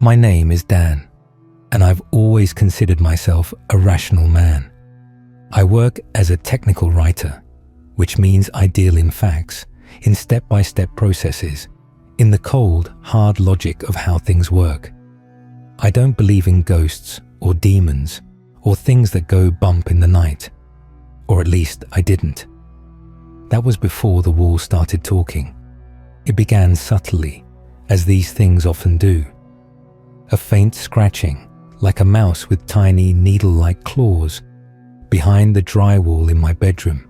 My name is Dan, and I've always considered myself a rational man. I work as a technical writer, which means I deal in facts, in step-by-step processes, in the cold, hard logic of how things work. I don't believe in ghosts or demons or things that go bump in the night. Or at least I didn't. That was before the wall started talking. It began subtly, as these things often do. A faint scratching, like a mouse with tiny needle-like claws, behind the drywall in my bedroom.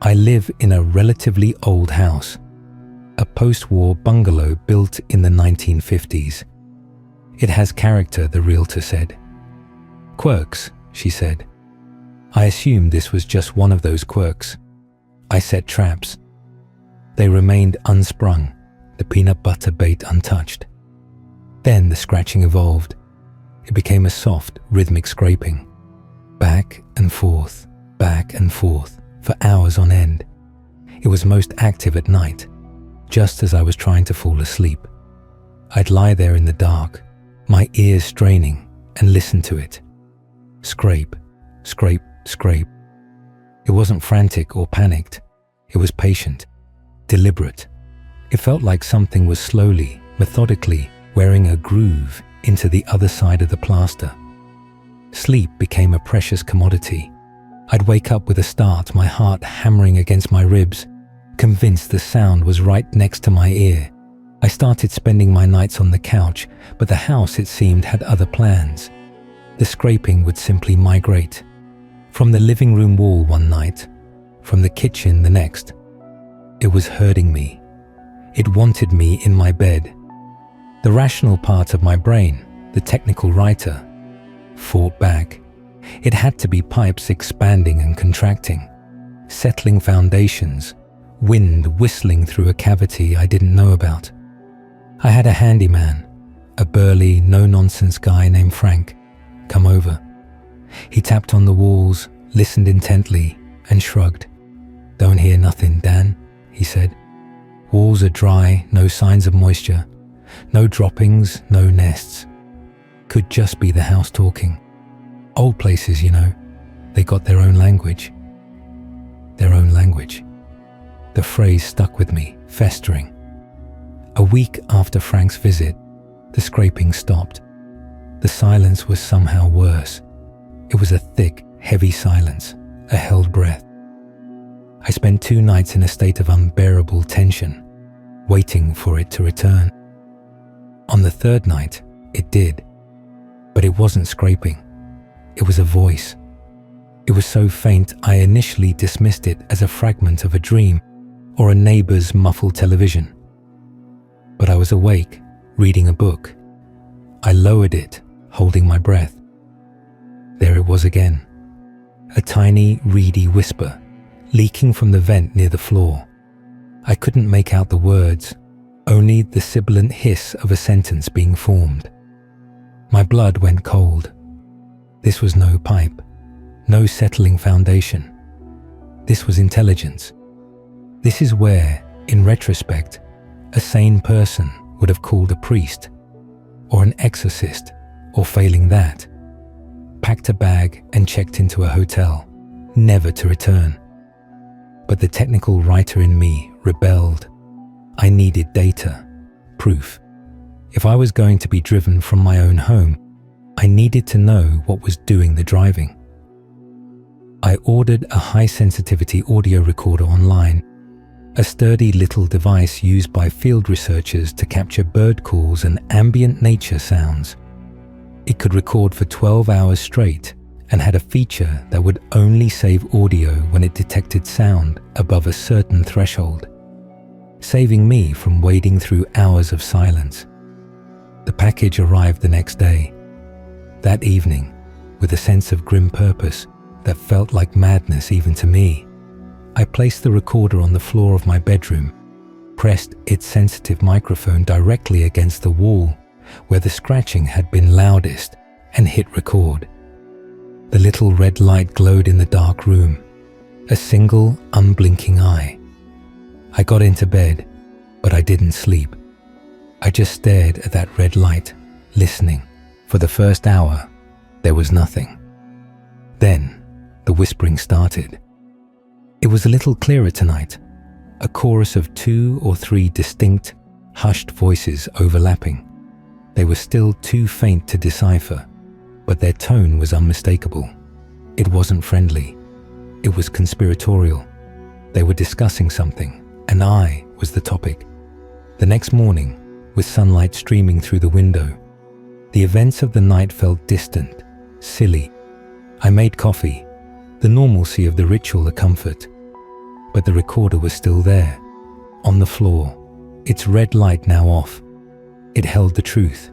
I live in a relatively old house, a post-war bungalow built in the 1950s. It has character, the realtor said. Quirks, she said. I assumed this was just one of those quirks. I set traps. They remained unsprung, the peanut butter bait untouched. Then the scratching evolved. It became a soft, rhythmic scraping. Back and forth, for hours on end. It was most active at night, just as I was trying to fall asleep. I'd lie there in the dark, my ears straining, and listen to it. Scrape, scrape, scrape. It wasn't frantic or panicked. It was patient, deliberate. It felt like something was slowly, methodically wearing a groove into the other side of the plaster. Sleep became a precious commodity. I'd wake up with a start, my heart hammering against my ribs, convinced the sound was right next to my ear. I started spending my nights on the couch, but the house, it seemed, had other plans. The scraping would simply migrate. From the living room wall one night, from the kitchen the next. It was herding me. It wanted me in my bed. The rational part of my brain, the technical writer, fought back. It had to be pipes expanding and contracting, settling foundations, wind whistling through a cavity I didn't know about. I had a handyman, a burly, no-nonsense guy named Frank, come over. He tapped on the walls, listened intently, and shrugged. "Don't hear nothing, Dan," he said. "Walls are dry, no signs of moisture, no droppings, no nests. Could just be the house talking. Old places, you know, they got their own language." Their own language. The phrase stuck with me, festering. A week after Frank's visit, the scraping stopped. The silence was somehow worse. It was a thick, heavy silence, a held breath. I spent 2 nights in a state of unbearable tension, waiting for it to return. On the 3rd night, it did. But it wasn't scraping. It was a voice. It was so faint I initially dismissed it as a fragment of a dream or a neighbor's muffled television. But I was awake, reading a book. I lowered it, holding my breath. There it was again. A tiny, reedy whisper, leaking from the vent near the floor. I couldn't make out the words, only the sibilant hiss of a sentence being formed. My blood went cold. This was no pipe, no settling foundation. This was intelligence. This is where, in retrospect, a sane person would have called a priest, or an exorcist, or failing that, packed a bag and checked into a hotel, never to return. But the technical writer in me rebelled. I needed data, proof. If I was going to be driven from my own home, I needed to know what was doing the driving. I ordered a high-sensitivity audio recorder online, a sturdy little device used by field researchers to capture bird calls and ambient nature sounds. It could record for 12 hours straight and had a feature that would only save audio when it detected sound above a certain threshold, saving me from wading through hours of silence. The package arrived the next day. That evening, with a sense of grim purpose that felt like madness even to me, I placed the recorder on the floor of my bedroom, pressed its sensitive microphone directly against the wall where the scratching had been loudest, and hit record. The little red light glowed in the dark room, a single unblinking eye. I got into bed, but I didn't sleep. I just stared at that red light, listening. For the first hour, there was nothing. Then, the whispering started. It was a little clearer tonight, a chorus of 2 or 3 distinct, hushed voices overlapping. They were still too faint to decipher, but their tone was unmistakable. It wasn't friendly. It was conspiratorial. They were discussing something, and I was the topic. The next morning, with sunlight streaming through the window, the events of the night felt distant, silly. I made coffee, the normalcy of the ritual a comfort. But the recorder was still there, on the floor, its red light now off. It held the truth.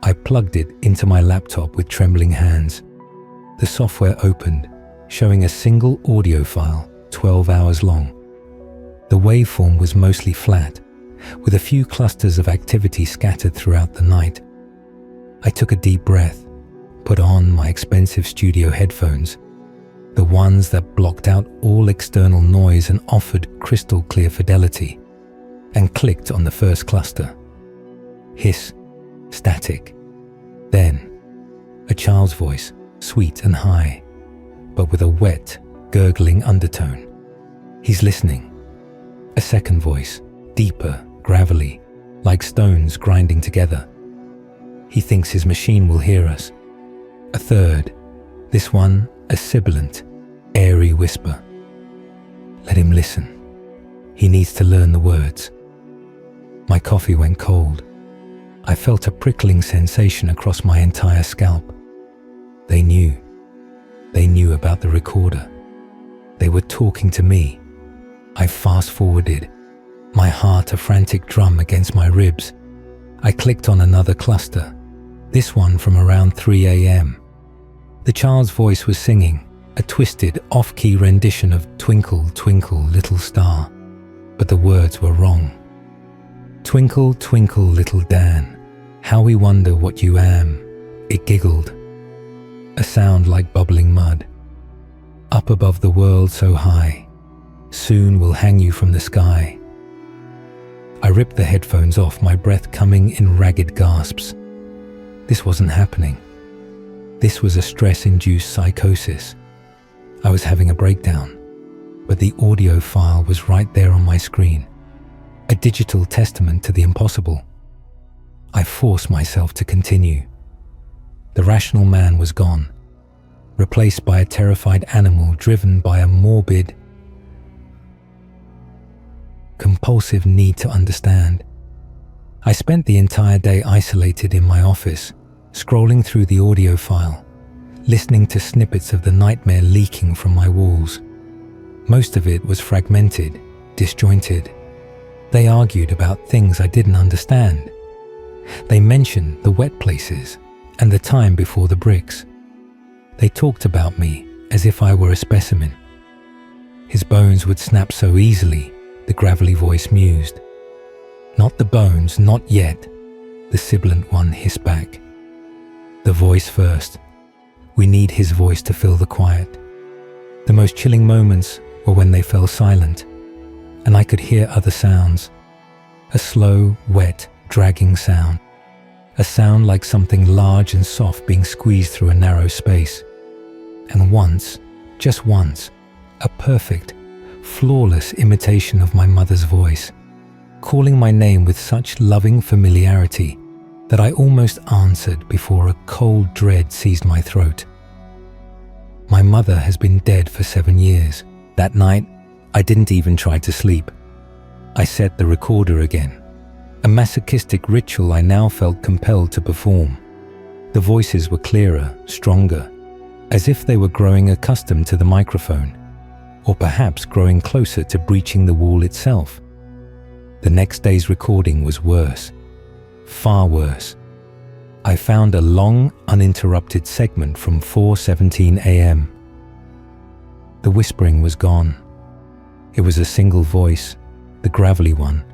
I plugged it into my laptop with trembling hands. The software opened, showing a single audio file, 12 hours long. The waveform was mostly flat, with a few clusters of activity scattered throughout the night. I took a deep breath, put on my expensive studio headphones, the ones that blocked out all external noise and offered crystal clear fidelity, and clicked on the first cluster. Hiss, static. Then, a child's voice, sweet and high, but with a wet, gurgling undertone. He's listening. A second voice, deeper, gravelly, like stones grinding together. He thinks his machine will hear us. A third, this one a sibilant, airy whisper. Let him listen. He needs to learn the words. My coffee went cold. I felt a prickling sensation across my entire scalp. They knew. They knew about the recorder. They were talking to me. I fast-forwarded, my heart a frantic drum against my ribs. I clicked on another cluster, this one from around 3 a.m. The child's voice was singing, a twisted, off-key rendition of Twinkle, Twinkle, Little Star, but the words were wrong. Twinkle, twinkle, little Dan, how we wonder what you am, it giggled, a sound like bubbling mud. Up above the world so high, soon we'll hang you from the sky. I ripped the headphones off, my breath coming in ragged gasps. This wasn't happening. This was a stress-induced psychosis. I was having a breakdown, but the audio file was right there on my screen, a digital testament to the impossible. I forced myself to continue. The rational man was gone, replaced by a terrified animal driven by a morbid, compulsive need to understand. I spent the entire day isolated in my office, scrolling through the audio file, listening to snippets of the nightmare leaking from my walls. Most of it was fragmented, disjointed. They argued about things I didn't understand. They mentioned the wet places and the time before the bricks. They talked about me as if I were a specimen. His bones would snap so easily, the gravelly voice mused. Not the bones, not yet, the sibilant one hissed back. The voice first. We need his voice to fill the quiet. The most chilling moments were when they fell silent, and I could hear other sounds. A slow, wet, dragging sound. A sound like something large and soft being squeezed through a narrow space. And once, just once, a perfect, flawless imitation of my mother's voice, calling my name with such loving familiarity that I almost answered before a cold dread seized my throat. My mother has been dead for 7 years. That night, I didn't even try to sleep. I set the recorder again, a masochistic ritual I now felt compelled to perform. The voices were clearer, stronger, as if they were growing accustomed to the microphone, or perhaps growing closer to breaching the wall itself. The next day's recording was worse, far worse. I found a long, uninterrupted segment from 4:17 a.m. The whispering was gone. It was a single voice, the gravelly one,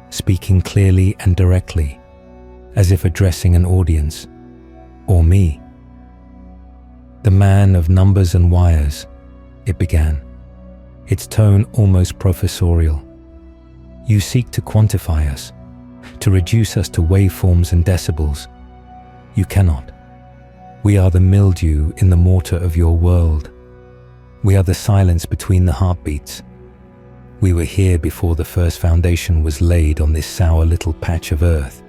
speaking clearly and directly, as if addressing an audience, or me. The man of numbers and wires, it began, its tone almost professorial. You seek to quantify us, to reduce us to waveforms and decibels. You cannot. We are the mildew in the mortar of your world. We are the silence between the heartbeats. We were here before the first foundation was laid on this sour little patch of earth,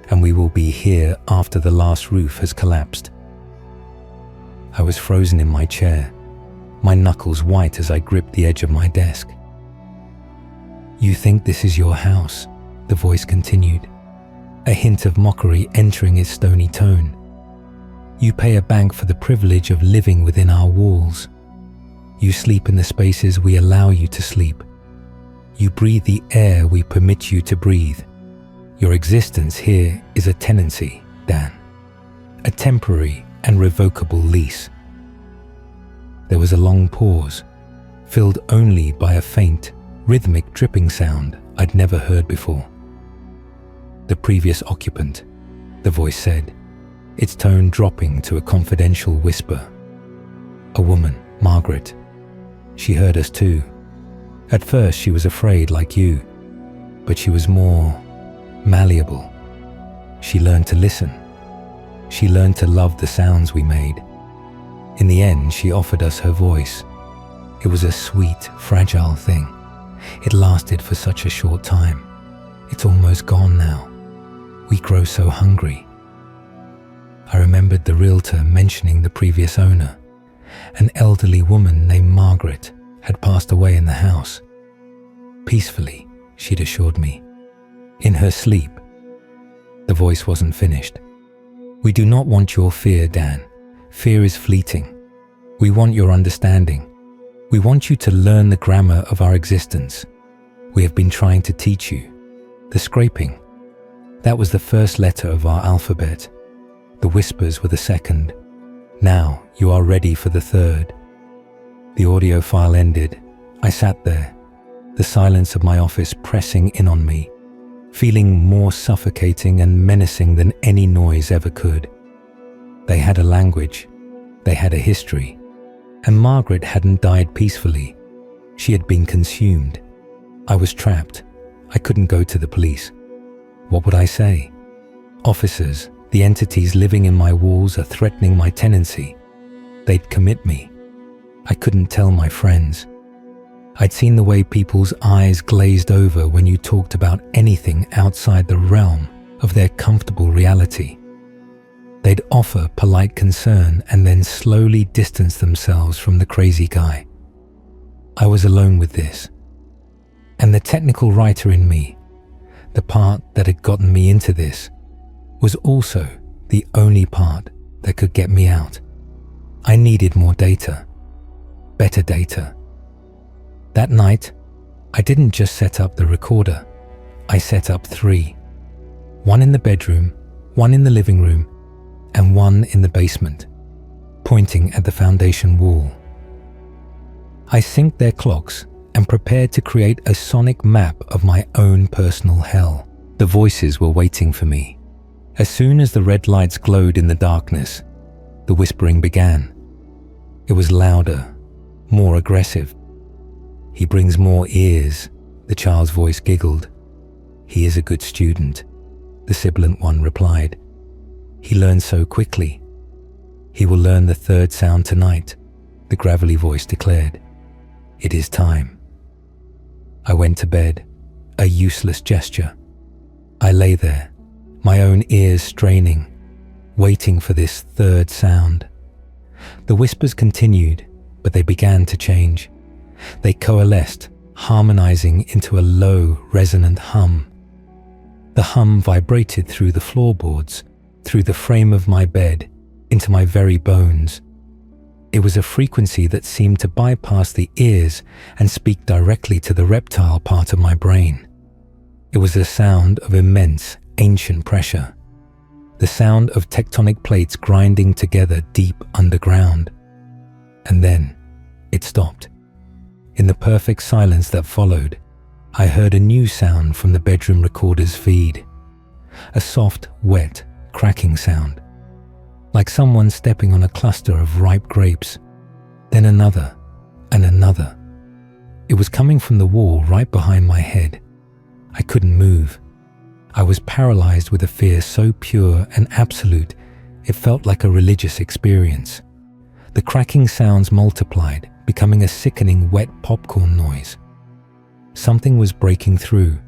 and we will be here after the last roof has collapsed. I was frozen in my chair, my knuckles white as I gripped the edge of my desk. You think this is your house, the voice continued, a hint of mockery entering its stony tone. You pay a bank for the privilege of living within our walls. You sleep in the spaces we allow you to sleep. You breathe the air we permit you to breathe. Your existence here is a tenancy, Dan, a temporary and revocable lease. There was a long pause, filled only by a faint, rhythmic dripping sound I'd never heard before. The previous occupant, the voice said, its tone dropping to a confidential whisper. A woman, Margaret. She heard us too. At first she was afraid like you, but she was more malleable. She learned to listen. She learned to love the sounds we made. In the end, she offered us her voice. It was a sweet, fragile thing. It lasted for such a short time. It's almost gone now. We grow so hungry. I remembered the realtor mentioning the previous owner. An elderly woman named Margaret had passed away in the house. Peacefully, she'd assured me. In her sleep. The voice wasn't finished. We do not want your fear, Dan. Fear is fleeting. We want your understanding. We want you to learn the grammar of our existence. We have been trying to teach you. The scraping. That was the first letter of our alphabet. The whispers were the second. Now you are ready for the third. The audio file ended. I sat there, the silence of my office pressing in on me, feeling more suffocating and menacing than any noise ever could. They had a language. They had a history. And Margaret hadn't died peacefully. She had been consumed. I was trapped. I couldn't go to the police. What would I say? Officers, the entities living in my walls are threatening my tenancy. They'd commit me. I couldn't tell my friends. I'd seen the way people's eyes glazed over when you talked about anything outside the realm of their comfortable reality. They'd offer polite concern and then slowly distance themselves from the crazy guy. I was alone with this. And the technical writer in me, the part that had gotten me into this, was also the only part that could get me out. I needed more data, better data. That night, I didn't just set up the recorder. I set up 3. One in the bedroom, one in the living room, and one in the basement, pointing at the foundation wall. I synced their clocks and prepared to create a sonic map of my own personal hell. The voices were waiting for me. As soon as the red lights glowed in the darkness, the whispering began. It was louder, more aggressive. He brings more ears, the child's voice giggled. He is a good student, the sibilant one replied. He learns so quickly. He will learn the third sound tonight, the gravelly voice declared. It is time. I went to bed, a useless gesture. I lay there, my own ears straining, waiting for this third sound. The whispers continued, but they began to change. They coalesced, harmonizing into a low, resonant hum. The hum vibrated through the floorboards, through the frame of my bed, into my very bones. It was a frequency that seemed to bypass the ears and speak directly to the reptile part of my brain. It was a sound of immense, ancient pressure. The sound of tectonic plates grinding together deep underground. And then it stopped. In the perfect silence that followed, I heard a new sound from the bedroom recorder's feed. A soft, wet, cracking sound, like someone stepping on a cluster of ripe grapes. Then another and another. It was coming from the wall right behind my head. I couldn't move. I was paralyzed with a fear so pure and absolute, it felt like a religious experience. The cracking sounds multiplied, becoming a sickening wet popcorn noise. Something was breaking through.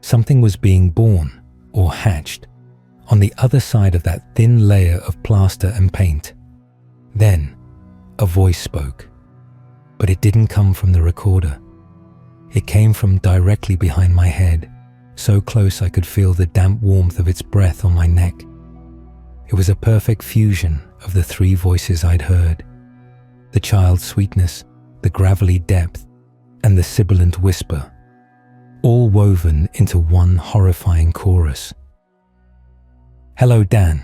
Something was being born, or hatched, on the other side of that thin layer of plaster and paint. Then, a voice spoke. But it didn't come from the recorder. It came from directly behind my head, so close I could feel the damp warmth of its breath on my neck. It was a perfect fusion of the three voices I'd heard: the child's sweetness, the gravelly depth, and the sibilant whisper, all woven into one horrifying chorus. "Hello, Dan,"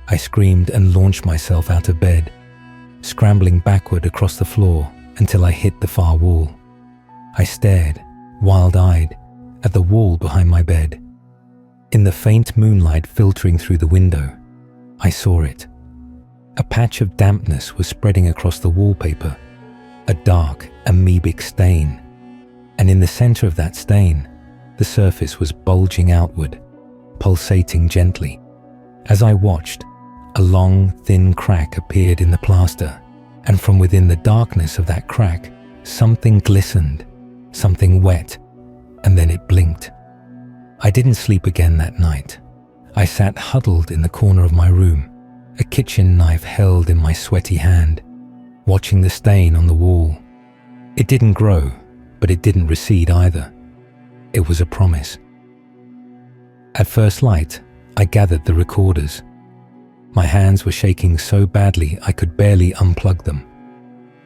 I screamed and launched myself out of bed, scrambling backward across the floor until I hit the far wall. I stared, wild-eyed, at the wall behind my bed. In the faint moonlight filtering through the window, I saw it. A patch of dampness was spreading across the wallpaper, a dark, amoebic stain, and in the center of that stain, the surface was bulging outward, pulsating gently. As I watched, a long, thin crack appeared in the plaster, and from within the darkness of that crack, something glistened, something wet, and then it blinked. I didn't sleep again that night. I sat huddled in the corner of my room, a kitchen knife held in my sweaty hand, watching the stain on the wall. It didn't grow, but it didn't recede either. It was a promise. At first light, I gathered the recorders. My hands were shaking so badly I could barely unplug them.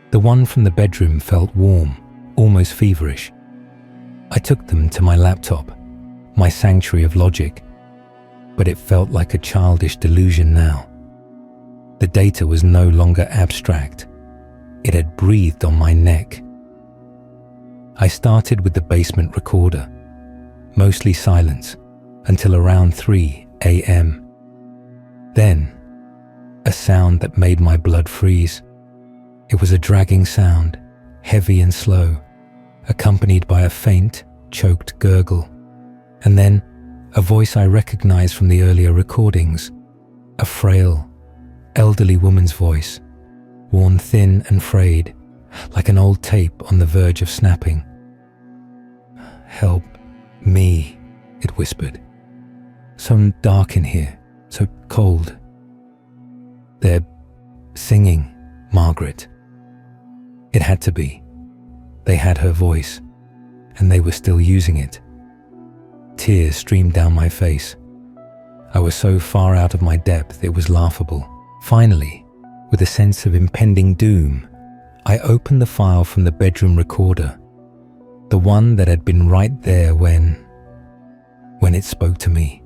The one from the bedroom felt warm, almost feverish. I took them to my laptop, my sanctuary of logic, but it felt like a childish delusion now. The data was no longer abstract. It had breathed on my neck. I started with the basement recorder, mostly silence, until around 3 a.m. Then, a sound that made my blood freeze. It was a dragging sound, heavy and slow, accompanied by a faint, choked gurgle. And then, a voice I recognized from the earlier recordings, a frail, elderly woman's voice, worn thin and frayed, like an old tape on the verge of snapping. "Help me," it whispered. "So dark in here, so cold. They're singing, Margaret." It had to be. They had her voice, and they were still using it. Tears streamed down my face. I was so far out of my depth it was laughable. Finally, with a sense of impending doom, I opened the file from the bedroom recorder, the one that had been right there when it spoke to me.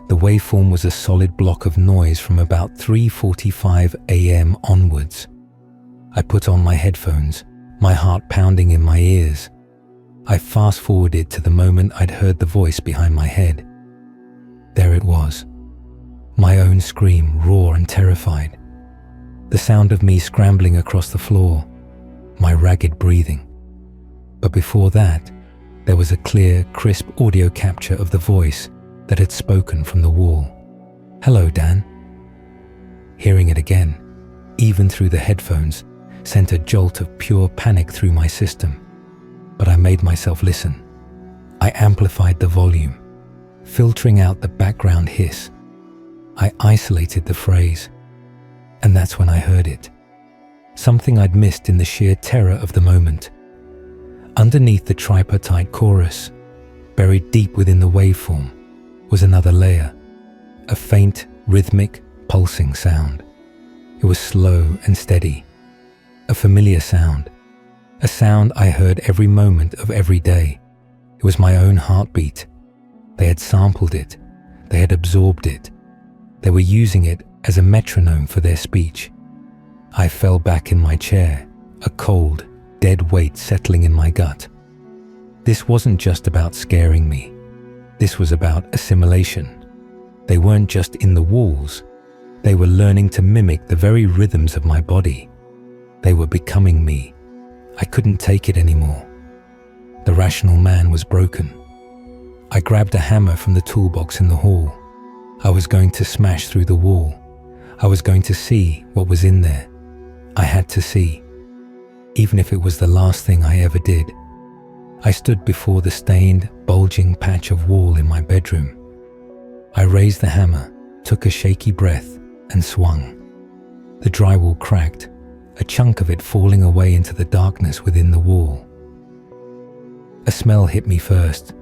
The waveform was a solid block of noise from about 3:45 a.m. onwards. I put on my headphones, my heart pounding in my ears. I fast-forwarded to the moment I'd heard the voice behind my head. There it was, my own scream, raw and terrified. The sound of me scrambling across the floor, my ragged breathing. But before that, there was a clear, crisp audio capture of the voice that had spoken from the wall. "Hello, Dan." Hearing it again, even through the headphones, sent a jolt of pure panic through my system. But I made myself listen. I amplified the volume, filtering out the background hiss. I isolated the phrase, and that's when I heard it. Something I'd missed in the sheer terror of the moment. Underneath the tripartite chorus, buried deep within the waveform, was another layer, a faint, rhythmic, pulsing sound. It was slow and steady, a familiar sound, a sound I heard every moment of every day. It was my own heartbeat. They had sampled it, they had absorbed it, they were using it as a metronome for their speech. I fell back in my chair, a cold, dead weight settling in my gut. This wasn't just about scaring me. This was about assimilation. They weren't just in the walls. They were learning to mimic the very rhythms of my body. They were becoming me. I couldn't take it anymore. The rational man was broken. I grabbed a hammer from the toolbox in the hall. I was going to smash through the wall. I was going to see what was in there. I had to see, even if it was the last thing I ever did. I stood before the stained, bulging patch of wall in my bedroom. I raised the hammer, took a shaky breath, and swung. The drywall cracked, a chunk of it falling away into the darkness within the wall. A smell hit me first,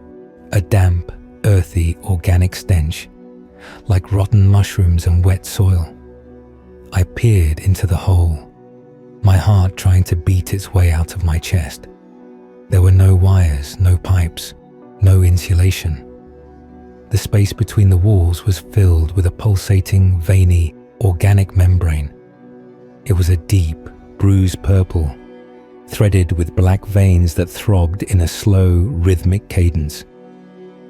a damp, earthy, organic stench, like rotten mushrooms and wet soil. I peered into the hole, my heart trying to beat its way out of my chest. There were no wires, no pipes, no insulation. The space between the walls was filled with a pulsating, veiny, organic membrane. It was a deep, bruised purple, threaded with black veins that throbbed in a slow, rhythmic cadence.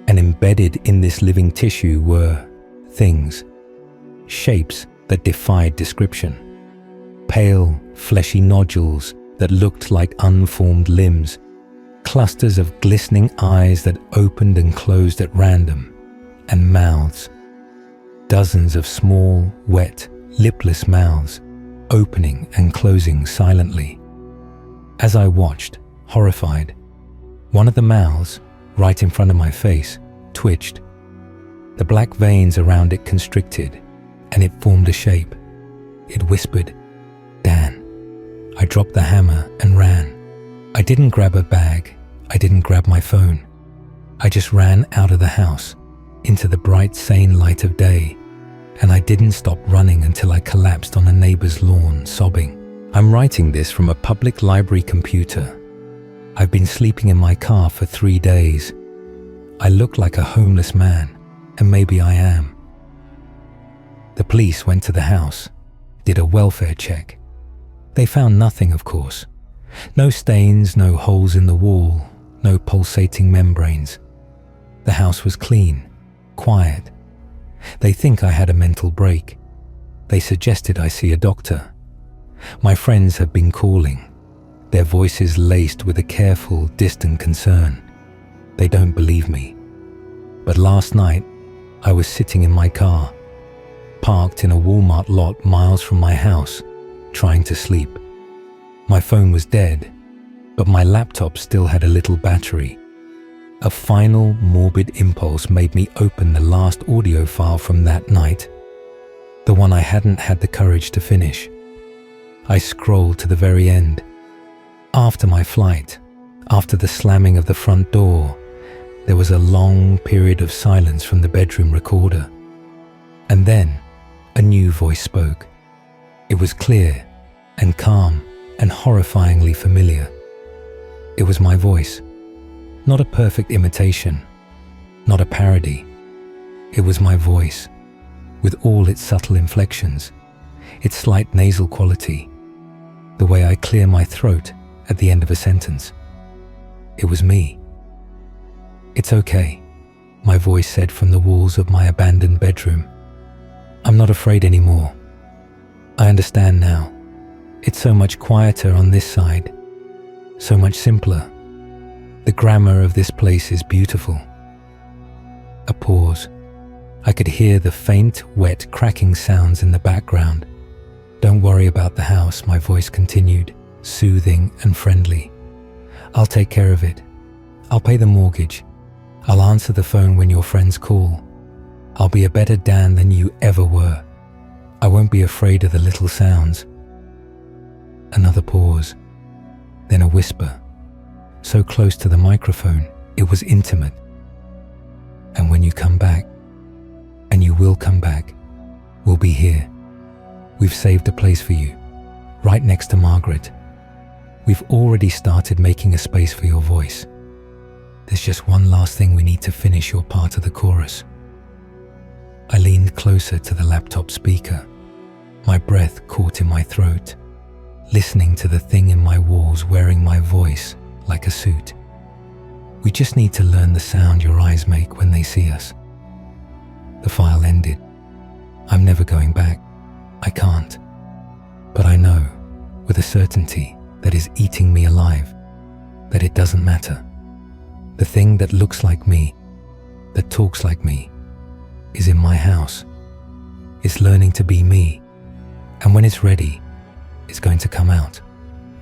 And embedded in this living tissue were things, shapes that defied description. Pale, fleshy nodules that looked like unformed limbs, clusters of glistening eyes that opened and closed at random, and mouths. Dozens of small, wet, lipless mouths, opening and closing silently. As I watched, horrified, one of the mouths, right in front of my face, twitched. The black veins around it constricted, and it formed a shape. It whispered, "Dan." I dropped the hammer and ran. I didn't grab a bag. I didn't grab my phone. I just ran out of the house, into the bright, sane light of day, and I didn't stop running until I collapsed on a neighbor's lawn, sobbing. I'm writing this from a public library computer. I've been sleeping in my car for 3 days. I look like a homeless man, and maybe I am. The police went to the house, did a welfare check. They found nothing, of course. No stains, no holes in the wall, no pulsating membranes. The house was clean, quiet. They think I had a mental break. They suggested I see a doctor. My friends have been calling, their voices laced with a careful, distant concern. They don't believe me. But last night, I was sitting in my car, parked in a Walmart lot miles from my house, trying to sleep. My phone was dead, but my laptop still had a little battery. A final, morbid impulse made me open the last audio file from that night, the one I hadn't had the courage to finish. I scrolled to the very end. After my flight, after the slamming of the front door, there was a long period of silence from the bedroom recorder. And then, a new voice spoke. It was clear and calm and horrifyingly familiar. It was my voice. Not a perfect imitation, not a parody. It was my voice, with all its subtle inflections, its slight nasal quality, the way I clear my throat at the end of a sentence. It was me. "It's okay," my voice said from the walls of my abandoned bedroom. "I'm not afraid anymore. I understand now. It's so much quieter on this side, so much simpler. The grammar of this place is beautiful." A pause. I could hear the faint, wet, cracking sounds in the background. "Don't worry about the house," my voice continued, soothing and friendly. "I'll take care of it. I'll pay the mortgage. I'll answer the phone when your friends call. I'll be a better Dan than you ever were. I won't be afraid of the little sounds." Another pause, then a whisper, so close to the microphone it was intimate. "And when you come back, and you will come back, we'll be here. We've saved a place for you, right next to Margaret. We've already started making a space for your voice. There's just one last thing we need to finish your part of the chorus." I leaned closer to the laptop speaker, my breath caught in my throat, listening to the thing in my walls wearing my voice like a suit. "We just need to learn the sound your eyes make when they see us." The file ended. I'm never going back. I can't. But I know, with a certainty that is eating me alive, that it doesn't matter. The thing that looks like me that talks like me is in my house. It's learning to be me, and when it's ready, it's going to come out,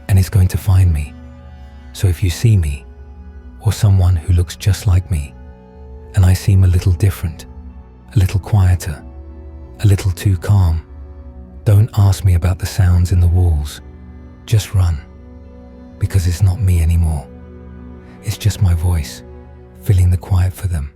and it's going to find me. So if you see me, or someone who looks just like me, and I seem a little different, a little quieter, a little too calm, don't ask me about the sounds in the walls. Just run, because it's not me anymore. It's just my voice, filling the quiet for them.